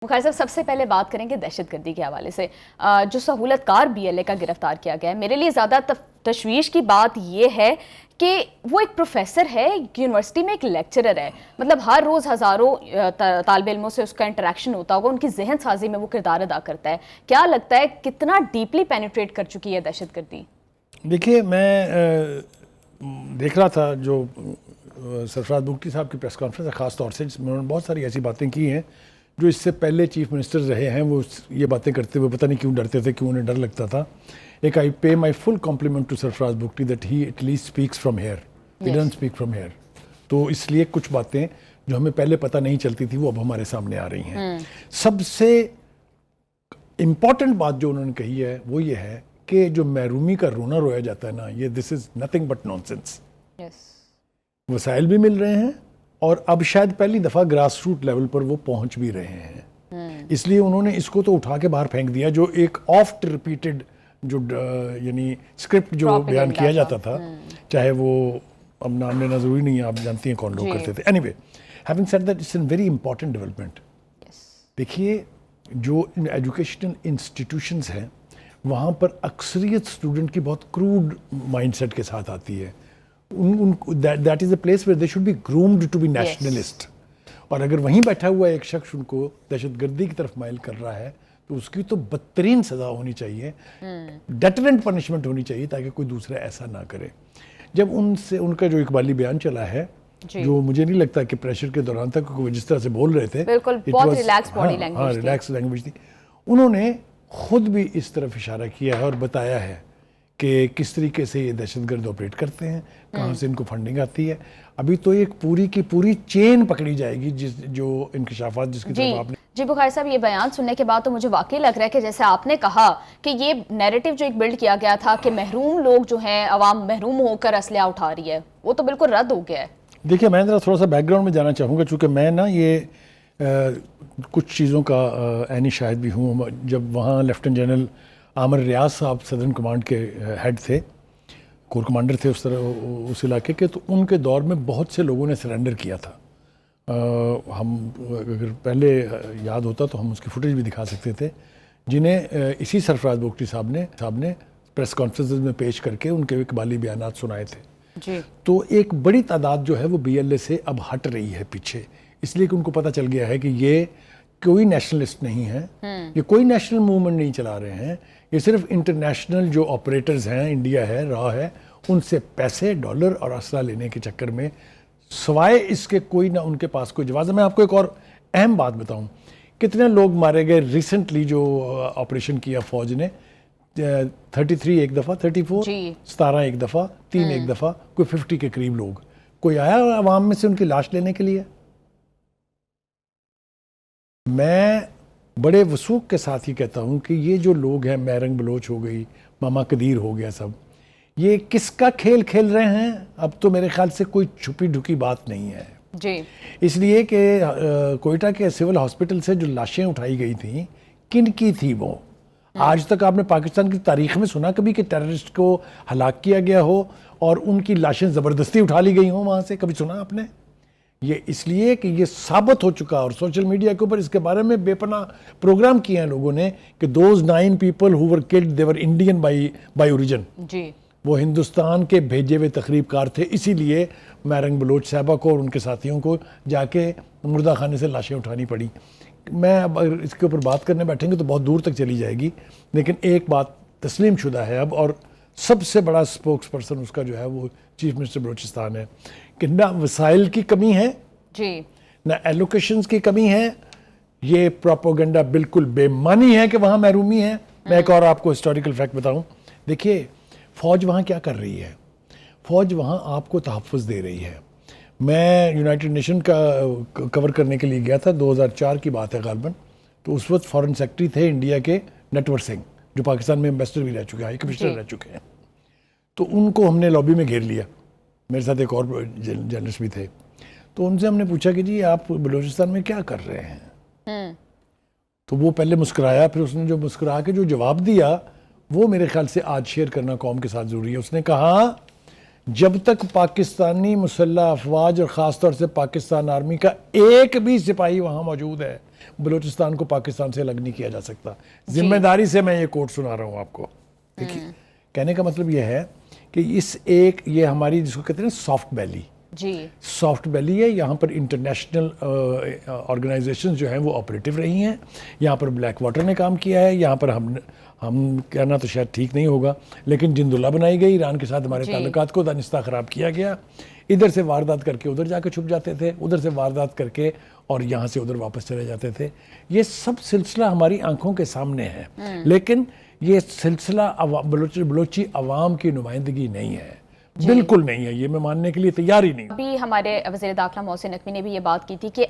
مخیر صاحب، سب سے پہلے بات کریں گے دہشت گردی کے حوالے سے جو سہولت کار بی ایل اے کا گرفتار کیا گیا ہے. میرے لیے زیادہ تشویش کی بات یہ ہے کہ وہ ایک پروفیسر ہے یونیورسٹی میں، ایک لیکچرر ہے. مطلب ہر روز ہزاروں طالب علموں سے اس کا انٹریکشن ہوتا ہوگا، ان کی ذہن سازی میں وہ کردار ادا کرتا ہے. کیا لگتا ہے کتنا ڈیپلی پینیٹریٹ کر چکی ہے دہشت گردی؟ دیکھیے، میں دیکھ رہا تھا جو سرفراز بگٹی صاحب کی پریس کانفرنس ہے، خاص طور سے جس میں انہوں نے بہت ساری ایسی باتیں کی ہیں جو اس سے پہلے چیف منسٹر رہے ہیں وہ یہ باتیں کرتے ہوئے پتہ نہیں کیوں ڈرتے تھے، کیوں انہیں ڈر لگتا تھا. ایک I pay my full compliment to Sarfraz Bugti that he at least speaks from here, he doesn't speak from here. تو اس لیے کچھ باتیں جو ہمیں پہلے پتہ نہیں چلتی تھی وہ اب ہمارے سامنے آ رہی ہیں. سب سے امپورٹنٹ بات جو انہوں نے کہی ہے وہ یہ ہے کہ جو محرومی کا رونا رویا جاتا ہے نا، یہ this is nothing but nonsense. وسائل بھی مل رہے ہیں اور اب شاید پہلی دفعہ گراس روٹ لیول پر وہ پہنچ بھی رہے ہیں. اس لیے انہوں نے اس کو تو اٹھا کے باہر پھینک دیا جو ایک آفٹ ریپیٹڈ جو یعنی اسکرپٹ جو بیان کیا جاتا تھا، چاہے وہ اب نام لینا ضروری نہیں ہے، آپ جانتی ہیں کون لوگ کرتے تھے. Anyway, having said that it's an very important development. دیکھیے، جو ایجوکیشنل انسٹیٹیوشنز ہیں وہاں پر اکثریت اسٹوڈنٹ کی بہت کروڈ مائنڈ سیٹ کے ساتھ آتی ہے. That is a place where they should be groomed to be nationalist. اور اگر وہیں بیٹھا ہوا ایک شخص ان کو دہشت گردی کی طرف مائل کر رہا ہے تو اس کی تو بدترین سزا ہونی چاہیے، ڈیٹرنٹ پنشمنٹ ہونی چاہیے تاکہ کوئی دوسرا ایسا نہ کرے. جب ان کا جو اقبالی بیان چلا ہے، جو مجھے نہیں لگتا کہ پریشر کے دوران تک جس طرح سے بول رہے تھے، بالکل بہت ریلیکس باڈی لینگویج تھی، ریلیکس لینگویج تھی. انہوں نے خود بھی اس طرف اشارہ کیا ہے اور بتایا ہے کہ کس طریقے سے یہ دہشت گرد آپریٹ کرتے ہیں، کہاں سے ان کو فنڈنگ آتی ہے. ابھی تو ایک پوری کی پوری چین پکڑی جائے گی جو انکشافات جس کی طرف آپ نے. جی بخاری صاحب، یہ بیان سننے کے بعد تو مجھے واقعی لگ رہا ہے کہ جیسے آپ نے کہا کہ یہ نیریٹو جو ایک بلڈ کیا گیا تھا کہ محروم لوگ جو ہیں، عوام محروم ہو کر اسلحہ اٹھا رہی ہے، وہ تو بالکل رد ہو گیا ہے. دیکھیے، میں ذرا تھوڑا سا بیک گراؤنڈ میں جانا چاہوں گا چونکہ میں نا یہ کچھ چیزوں کا عینی شاہد بھی ہوں. جب وہاں لیفٹیننٹ جنرل عامر ریاض صاحب صدرن کمانڈ کے ہیڈ تھے، کور کمانڈر تھے اس علاقے کے، تو ان کے دور میں بہت سے لوگوں نے سرنڈر کیا تھا. ہم اگر پہلے یاد ہوتا تو ہم اس کی فوٹیج بھی دکھا سکتے تھے، جنہیں اسی سرفراز بگٹی صاحب نے پریس کانفرنسز میں پیش کر کے ان کے اقبالی بیانات سنائے تھے. تو ایک بڑی تعداد جو ہے وہ بی ایل اے سے اب ہٹ رہی ہے پیچھے، اس لیے کہ ان کو پتہ چل گیا ہے کہ یہ کوئی نیشنلسٹ نہیں ہے، یہ کوئی نیشنل موومنٹ نہیں چلا رہے ہیں، یہ صرف انٹرنیشنل جو آپریٹرز ہیں، انڈیا ہے، را ہے، ان سے پیسے، ڈالر اور اسلحہ لینے کے چکر میں سوائے اس کے کوئی نہ ان کے پاس کوئی جواز ہے. میں آپ کو ایک اور اہم بات بتاؤں، کتنے لوگ مارے گئے ریسنٹلی جو آپریشن کیا فوج نے، 33 ایک دفعہ، 34 17 ایک دفعہ، 3 ایک دفعہ، کوئی 50 کے قریب لوگ. کوئی آیا عوام میں سے ان کی لاش لینے کے لیے؟ میں بڑے وثوق کے ساتھ ہی کہتا ہوں کہ یہ جو لوگ ہیں، میرنگ بلوچ ہو گئی، ماما قدیر ہو گیا، سب یہ کس کا کھیل کھیل رہے ہیں؟ اب تو میرے خیال سے کوئی چھپی ڈھکی بات نہیں ہے. اس لیے کہ کوئٹہ کے سول ہاسپٹل سے جو لاشیں اٹھائی گئی تھیں، کن کی تھی وہ؟ آج تک آپ نے پاکستان کی تاریخ میں سنا کبھی کہ ٹیررسٹ کو ہلاک کیا گیا ہو اور ان کی لاشیں زبردستی اٹھا لی گئی ہوں وہاں سے؟ کبھی سنا آپ نے؟ یہ اس لیے کہ یہ ثابت ہو چکا، اور سوشل میڈیا کے اوپر اس کے بارے میں بے پناہ پروگرام کیے ہیں لوگوں نے کہ those 9 people who were killed they were Indian by origin. وہ ہندوستان کے بھیجے ہوئے تخریب کار تھے. اسی لیے میرنگ بلوچ صاحبہ کو اور ان کے ساتھیوں کو جا کے مردہ خانے سے لاشیں اٹھانی پڑی. میں اب اگر اس کے اوپر بات کرنے بیٹھیں گے تو بہت دور تک چلی جائے گی، لیکن ایک بات تسلیم شدہ ہے اب، اور سب سے بڑا اسپوکس پرسن اس کا جو ہے وہ چیف منسٹر بلوچستان ہے، کہ نہ وسائل کی کمی ہے، نہ ایلوکیشنز کی کمی ہے. یہ پروپیگنڈا بالکل بے معنی ہے کہ وہاں محرومی ہے. میں ایک اور آپ کو ہسٹوریکل فیکٹ بتاؤں. دیکھیے، فوج وہاں کیا کر رہی ہے؟ فوج وہاں آپ کو تحفظ دے رہی ہے. میں یونائٹڈ نیشن کا کور کرنے کے لیے گیا تھا، 2004 کی بات ہے غالباً. تو اس وقت فارن سیکرٹری تھے انڈیا کے نٹور سنگھ، جو پاکستان میں ایمبیسڈر بھی رہ چکے ہیں، ہائی کمشنر رہ چکے ہیں. تو ان کو ہم نے لابی میں گھیر لیا، میرے ساتھ ایک اور جرنلسٹ بھی تھے. تو ان سے ہم نے پوچھا کہ جی آپ بلوچستان میں کیا کر رہے ہیں؟ تو وہ پہلے مسکرایا، پھر اس نے جو مسکرا کے جو جواب دیا وہ میرے خیال سے آج شیئر کرنا قوم کے ساتھ ضروری ہے. اس نے کہا جب تک پاکستانی مسلح افواج اور خاص طور سے پاکستان آرمی کا ایک بھی سپاہی وہاں موجود ہے، بلوچستان کو پاکستان سے الگ نہیں کیا جا سکتا. ذمہ داری سے میں یہ کوٹ سنا رہا ہوں آپ کو. دیکھیے کہنے کا مطلب یہ ہے کہ یہ ہماری جس کو کہتے ہیں سافٹ بیلی, جی سافٹ بیلی ہے. یہاں پر انٹرنیشنل آرگنائزیشنز جو ہیں وہ آپریٹو رہی ہیں. یہاں پر بلیک واٹر نے کام کیا ہے. یہاں پر ہم کہنا تو شاید ٹھیک نہیں ہوگا, لیکن جندولہ بنائی گئی. ایران کے ساتھ ہمارے تعلقات کو دانستہ خراب کیا گیا. ادھر سے واردات کر کے ادھر جا کے چھپ جاتے تھے, ادھر سے واردات کر کے اور یہاں سے ادھر واپس چلے جاتے تھے. یہ سب سلسلہ ہماری آنکھوں کے سامنے ہے, لیکن یہ سلسلہ بلوچی عوام کی نمائندگی نہیں ہے, بالکل نہیں ہے. یہ میں ماننے کے لیے تیار ہی نہیں. ابھی ہمارے وزیر داخلہ محسن نقوی نے بھی یہ بات کی تھی کہ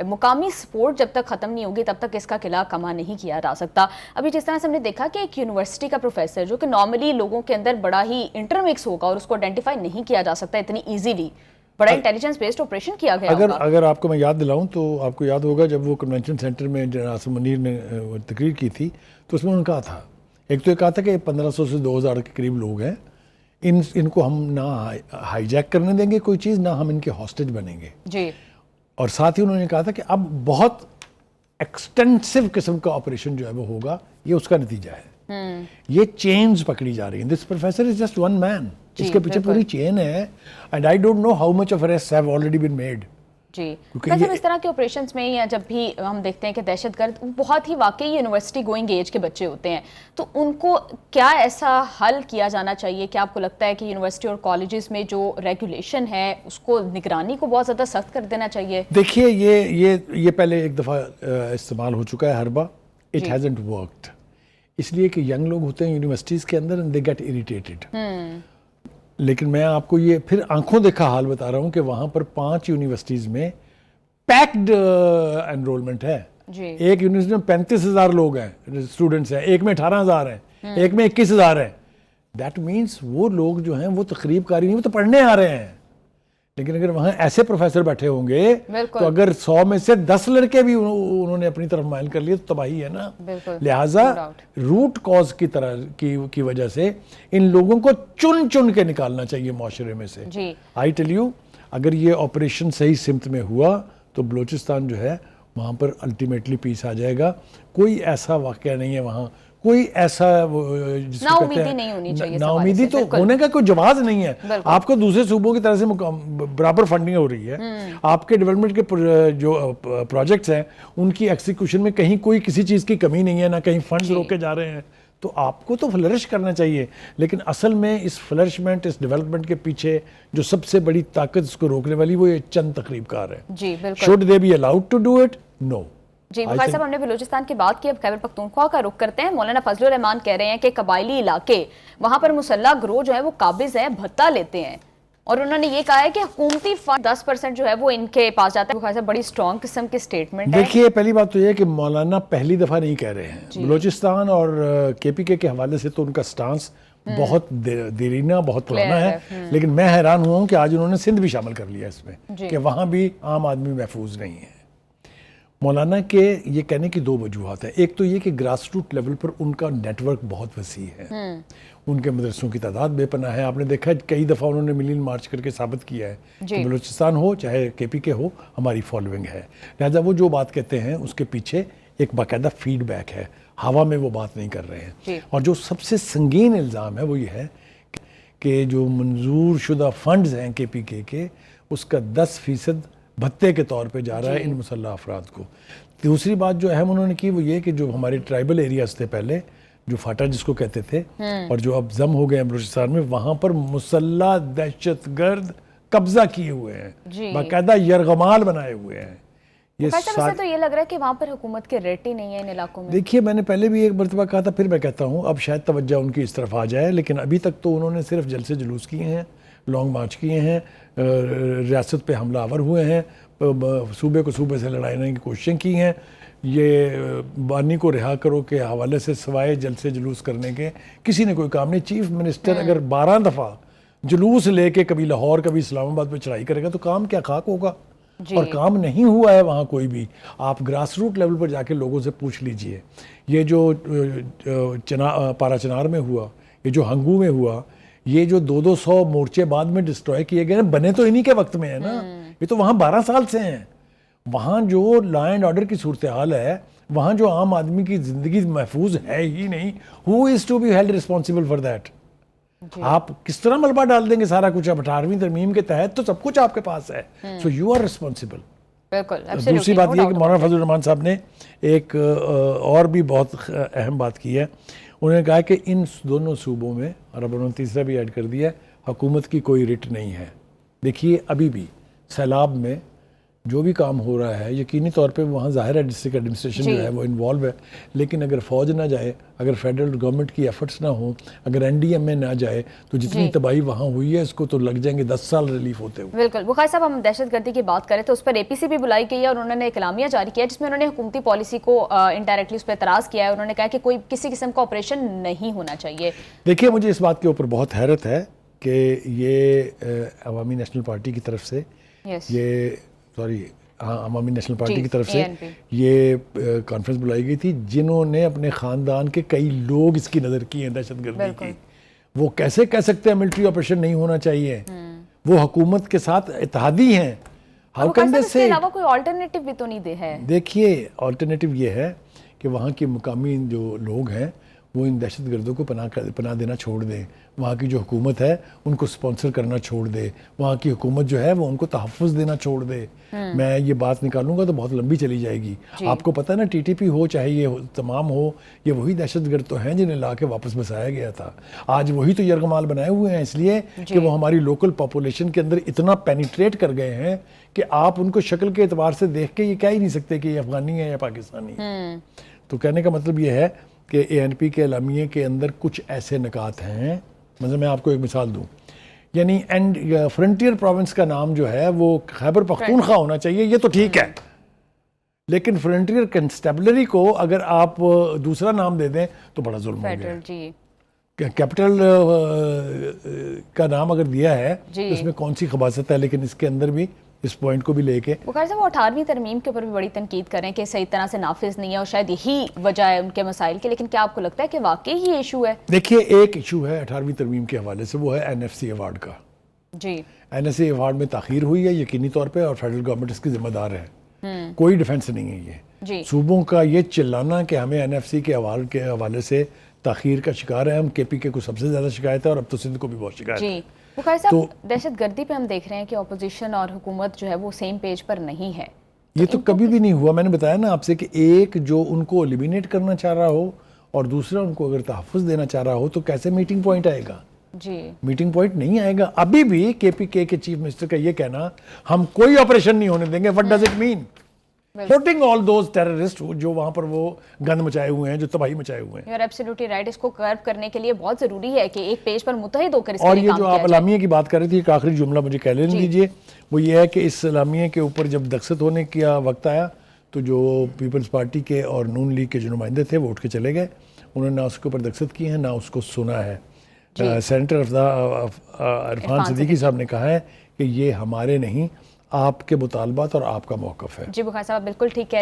مقامی سپورٹ جب تک ختم نہیں ہوگی تب تک اس کا قلعہ کما نہیں کیا جا سکتا. ابھی جس طرح سے ہم نے دیکھا کہ ایک یونیورسٹی کا پروفیسر جو کہ نارملی لوگوں کے اندر بڑا ہی انٹرمکس ہوگا اور اس کو آئیڈینٹیفائی نہیں کیا جا سکتا اتنی ایزیلی, بڑا انٹیلیجنس بیسڈ آپریشن کیا گیا ہوگا. اگر آپ کو میں یاد دلاؤں تو آپ کو یاد ہوگا جب وہ کنونشن سینٹر میں ناصر منیر نے تقریر کی تھی تو اس میں انہوں نے کہا تھا, ایک تو یہ کہا تھا کہ 1500 سے 2000 کے قریب لوگ ہیں, ان کو ہم نہ ہائی جیک کرنے دیں گے کوئی چیز, نہ ہم ان کے ہاسٹیج بنیں گے. جی. اور ساتھ ہی انہوں نے کہا تھا کہ اب بہت ایکسٹینسو قسم کا آپریشن جو ہے وہ ہوگا, یہ اس کا نتیجہ ہے. یہ چینز پکڑی جا رہی ہیں. This professor is just one man, اس کے پیچھے پوری چین ہے. And I don't know how much of arrests have already been made. جی مطلب اس طرح کے آپریشنز میں یا جب بھی ہم دیکھتے ہیں کہ دہشت گرد بہت ہی واقعی یونیورسٹی گوئنگ ایج کے بچے ہوتے ہیں, تو ان کو کیا ایسا حل کیا جانا چاہیے؟ کیا آپ کو لگتا ہے کہ یونیورسٹی اور کالجز میں جو ریگولیشن ہے اس کو نگرانی کو بہت زیادہ سخت کر دینا چاہیے؟ دیکھیے یہ پہلے ایک دفعہ استعمال ہو چکا ہے حربہ. اٹ ہیزنٹ ورکڈ, اس لیے کہ ینگ لوگ ہوتے ہیں یونیورسٹیز کے اندر اینڈ دے گیٹ اریٹیٹڈ. لیکن میں آپ کو یہ پھر آنکھوں دیکھا حال بتا رہا ہوں کہ وہاں پر 5 یونیورسٹیز میں پیکڈ انرولمنٹ ہے. ایک یونیورسٹی میں 35,000 لوگ ہیں, اسٹوڈنٹس ہیں, ایک میں 18,000 ہیں, ایک میں 21,000 ہیں. دیٹ مینس وہ لوگ جو ہیں وہ تقریب کاری نہیں, وہ تو پڑھنے آ رہے ہیں. لیکن اگر وہاں ایسے پروفیسر بیٹھے ہوں گے تو اگر 100 میں سے 10 لڑکے بھی انہوں نے اپنی طرف مائل کر لیے تو تباہی ہے نا. لہٰذا روٹ کاز کی طرح کی وجہ سے ان لوگوں کو چن کے نکالنا چاہیے معاشرے میں سے. آئی ٹیل یو, اگر یہ آپریشن صحیح سمت میں ہوا تو بلوچستان جو ہے وہاں پر الٹیمیٹلی پیس آ جائے گا. کوئی ایسا واقعہ نہیں ہے وہاں, کوئی ایسا نا امیدی نہیں ہونی چاہیے. نا امیدی تو ہونے کا کوئی جواز نہیں ہے. آپ کو دوسرے صوبوں کی طرح سے برابر فنڈنگ ہو رہی ہے. آپ کے ڈیولپمنٹ کے جو پروجیکٹس ہیں ان کی ایکسیکیوشن میں کہیں کوئی کسی چیز کی کمی نہیں ہے, نہ کہیں فنڈز روکے جا رہے ہیں. تو آپ کو تو فلرش کرنا چاہیے. لیکن اصل میں اس فلرشمنٹ, اس ڈیولپمنٹ کے پیچھے جو سب سے بڑی طاقت اس کو روکنے والی وہ یہ چند تقریب کار ہے. جی بالکل. Should they be allowed to do it? No. جی بخار صاحب, ہم نے بلوچستان کی بات کی, اب خیبر پختونخوا کا رخ کرتے ہیں. مولانا فضل الرحمان کہہ رہے ہیں کہ قبائلی علاقے وہاں پر مسلح گروہ جو ہے وہ قابض ہیں, بھتہ لیتے ہیں, اور انہوں نے یہ کہا ہے کہ حکومتی فنڈ 10% جو ہے وہ ان کے پاس جاتا ہے. بخار صاحب بڑی اسٹرانگ قسم کی سٹیٹمنٹ ہے. دیکھیے پہلی بات تو یہ ہے کہ مولانا پہلی دفعہ نہیں کہہ رہے ہیں. بلوچستان اور KPK کے حوالے سے تو ان کا سٹانس بہت دیرینہ, بہت پرانا ہے. لیکن میں حیران ہوا ہوں کہ آج انہوں نے سندھ بھی شامل کر لیا اس میں, کہ وہاں بھی عام آدمی محفوظ نہیں ہے. مولانا کے یہ کہنے کی 2 وجوہات ہیں. ایک تو یہ کہ گراس روٹ لیول پر ان کا نیٹ ورک بہت وسیع ہے, ان کے مدرسوں کی تعداد بے پناہ ہے. آپ نے دیکھا کئی دفعہ انہوں نے ملین مارچ کر کے ثابت کیا ہے کہ بلوچستان ہو چاہے KPK ہو, ہماری فالوئنگ ہے. لہذا وہ جو بات کہتے ہیں اس کے پیچھے ایک باقاعدہ فیڈ بیک ہے, ہوا میں وہ بات نہیں کر رہے ہیں. اور جو سب سے سنگین الزام ہے وہ یہ ہے کہ جو منظور شدہ فنڈز ہیں KPK کے, اس کا 10% بھتے کے طور پہ جا رہا ہے ان مسلح افراد کو. دوسری بات جو اہم انہوں نے کی وہ یہ کہ جو ہمارے ٹرائبل ایریاز تھے پہلے, جو فاٹا جس کو کہتے تھے, اور جو اب ضم ہو گئے ہیں بلوچستان میں, وہاں پر مسلح دہشت گرد قبضہ کیے ہوئے ہیں, باقاعدہ یرغمال بنائے ہوئے ہیں. تو یہ لگ رہا ہے کہ وہاں پر حکومت کے ریٹ ہی نہیں ہے ان علاقوں میں. دیکھیے میں نے پہلے بھی ایک مرتبہ کہا تھا, پھر میں کہتا ہوں اب شاید توجہ ان کی اس طرف آ جائے. لیکن ابھی تک تو انہوں نے صرف جلسے جلوس کیے ہیں, لانگ مارچ کیے ہیں, ریاست پہ حملہ آور ہوئے ہیں, صوبے کو صوبے سے لڑانے کی کوششیں کی ہیں. یہ بانی کو رہا کرو کے حوالے سے سوائے جلسے جلوس کرنے کے کسی نے کوئی کام نہیں. چیف منسٹر اگر 12 دفعہ جلوس لے کے کبھی لاہور کبھی اسلام آباد پہ چڑھائی کرے گا تو کام کیا خاک ہوگا. اور کام نہیں ہوا ہے وہاں کوئی بھی. آپ گراس روٹ لیول پر جا کے لوگوں سے پوچھ لیجئے. یہ جو پارا چنار میں ہوا, یہ جو ہنگو میں ہوا, یہ جو 200 مورچے بعد میں ڈسٹروائے کیے گئے, بنے تو انہی کے وقت میں ہے نا. یہ تو وہاں 12 سال سے ہیں. وہاں جو لا اینڈ آرڈر کی صورتحال ہے، وہاں جو عام آدمی کی زندگی محفوظ ہے ہی نہیں، who is to be held responsible for that? آپ کس طرح ملبہ ڈال دیں گے سارا کچھ؟ اب 18ویں ترمیم کے تحت تو سب کچھ آپ کے پاس ہے، سو یو آر ریسپانسبل. بالکل. دوسری بات یہ کہ مولانا فضل الرحمان صاحب نے ایک اور بھی بہت اہم بات کی ہے. انہوں نے کہا کہ ان دونوں صوبوں میں، اور اب انہوں نے تیسرا بھی ایڈ کر دیا، حکومت کی کوئی رٹ نہیں ہے. دیکھیے ابھی بھی سیلاب میں جو بھی کام ہو رہا ہے، یقینی طور پہ وہاں ظاہر ہے ڈسٹرکٹ ایڈمنسٹریشن جو ہے وہ انوالو ہے، لیکن اگر فوج نہ جائے، اگر فیڈرل گورنمنٹ کی ایفرٹس نہ ہوں، اگر این ڈی ایم اے نہ جائے، تو جتنی تباہی وہاں ہوئی ہے اس کو تو لگ جائیں گے 10 سال ریلیف ہوتے ہوئے. بالکل. بخاری صاحب، ہم دہشت گردی کی بات کریں تو اس پر اے پی سی بھی بلائی گئی ہے اور انہوں نے ایک اعلامیہ جاری کیا جس میں انہوں نے حکومتی پالیسی کو انڈائریکٹلی اس پہ اعتراض کیا ہے. انہوں نے کہا کہ کوئی کسی قسم کا آپریشن نہیں ہونا چاہیے. دیکھیے مجھے اس بات کے اوپر بہت حیرت ہے کہ یہ عوامی نیشنل پارٹی کی طرف سے عوامی نیشنل پارٹی کی طرف سے یہ کانفرنس بلائی گئی تھی، جنہوں نے اپنے خاندان کے کئی لوگ اس کی نظر کی ہیں دہشت گردی کی. وہ کیسے کہہ سکتے ہیں ملٹری آپریشن نہیں ہونا چاہیے؟ وہ حکومت کے ساتھ اتحادی ہیں. ہاؤ کین دے سے؟ اس کے علاوہ کوئی آلٹرنیٹیو بھی تو نہیں دے ہے. دیکھیے آلٹرنیٹیو یہ ہے کہ وہاں کے مقامی جو لوگ ہیں وہ ان دہشت گردوں کو پناہ دینا چھوڑ دیں. وہاں کی جو حکومت ہے ان کو سپانسر کرنا چھوڑ دے. وہاں کی حکومت جو ہے وہ ان کو تحفظ دینا چھوڑ دے. میں یہ بات نکالوں گا تو بہت لمبی چلی جائے گی. آپ کو پتہ ہے نا، ٹی ٹی پی ہو چاہے یہ تمام ہو، یہ وہی دہشت گرد تو ہیں جنہیں لا کے واپس بسایا گیا تھا. آج وہی تو یرغمال بنائے ہوئے ہیں، اس لیے کہ وہ ہماری لوکل پاپولیشن کے اندر اتنا پینیٹریٹ کر گئے ہیں کہ آپ ان کو شکل کے اعتبار سے دیکھ کے یہ کہہ ہی نہیں سکتے کہ یہ افغانی ہے یا پاکستانی ہے. تو کہنے کا مطلب یہ ہے کہ اے این پی کے اعلامیے کے اندر کچھ ایسے نکات ہیں. مثلا میں آپ کو ایک مثال دوں، یعنی فرنٹیئر پروونس کا نام جو ہے وہ خیبر پختونخوا ہونا چاہیے، یہ تو ٹھیک ہے، لیکن فرنٹیئر کنسٹیبلری کو اگر آپ دوسرا نام دے دیں تو بڑا ظلم ہو گیا. کیپٹل کا نام اگر دیا ہے اس میں کون سی خباثت ہے؟ لیکن اس کے اندر بھی اس پوائنٹ کو بھی لے کے بخاری صاحب وہ 18ویں ترمیم کے اوپر بھی بڑی تنقید کریں کہ صحیح طرح سے نافذ نہیں ہے اور شاید یہی وجہ ہے ان کے مسائل کی. لیکن کیا آپ کو لگتا ہے کہ واقعی یہ ایشو ہے؟ دیکھیے ایک ایشو ہے 18ویں ترمیم کے حوالے سے، وہ ہے این ایف سی ایوارڈ کا. این ایف سی ایوارڈ میں تاخیر ہوئی ہے یقینی طور پہ، اور فیڈرل گورنمنٹ اس کی ذمہ دار ہے. کوئی ڈیفنس نہیں ہے یہ. صوبوں کا یہ چلانا کہ ہمیں این ایف سی کے ایوارڈ کے حوالے سے تاخیر کا شکار ہے. ہم کے پی کے کو سب سے زیادہ شکایت ہے، اور اب تو سندھ کو بھی بہت شکایت ہے. بخاری صاحب، دہشت گردی پہ ہم دیکھ رہے ہیں کہ اپوزیشن اور حکومت جو ہے وہ سیم پیج پر نہیں ہے. یہ تو کبھی بھی نہیں ہوا. میں نے بتایا نا آپ سے کہ ایک جو ان کو ایلیمینیٹ کرنا چاہ رہا ہو اور دوسرا ان کو اگر تحفظ دینا چاہ رہا ہو تو کیسے میٹنگ پوائنٹ آئے گا؟ میٹنگ پوائنٹ نہیں آئے گا. ابھی بھی کے پی کے چیف منسٹر کا یہ کہنا ہم کوئی آپریشن نہیں ہونے دیں گے، what does it mean? Putting all those terrorists جو وہاں پر وہ گند مچائے ہوئے ہیں، جو تباہی مچائے ہوئے ہیں. You're absolutely right. اس کو کرب کرنے کے لیے بہت ضروری ہے کہ ایک پیج پر متحد ہو کر اس اور یہ جو آپ اعلامیہ کی بات کر رہے تھے، ایک آخری جملہ مجھے کہہ لینے دیجیے. وہ یہ ہے کہ اس اعلامیہ کے اوپر جب دستخط ہونے کا وقت آیا تو جو پیپلز پارٹی کے اور نون لیگ کے جو نمائندے تھے وہ اٹھ کے چلے گئے. انہوں نے نہ اس کے اوپر دستخط کیے ہیں نہ اس کو سنا ہے. سینیٹر عرفان صدیقی صاحب نے کہا ہے کہ یہ ہمارے نہیں، آپ کے مطالبات اور آپ کا موقف ہے. جی بخاری صاحب بالکل ٹھیک کہہ رہے ہیں.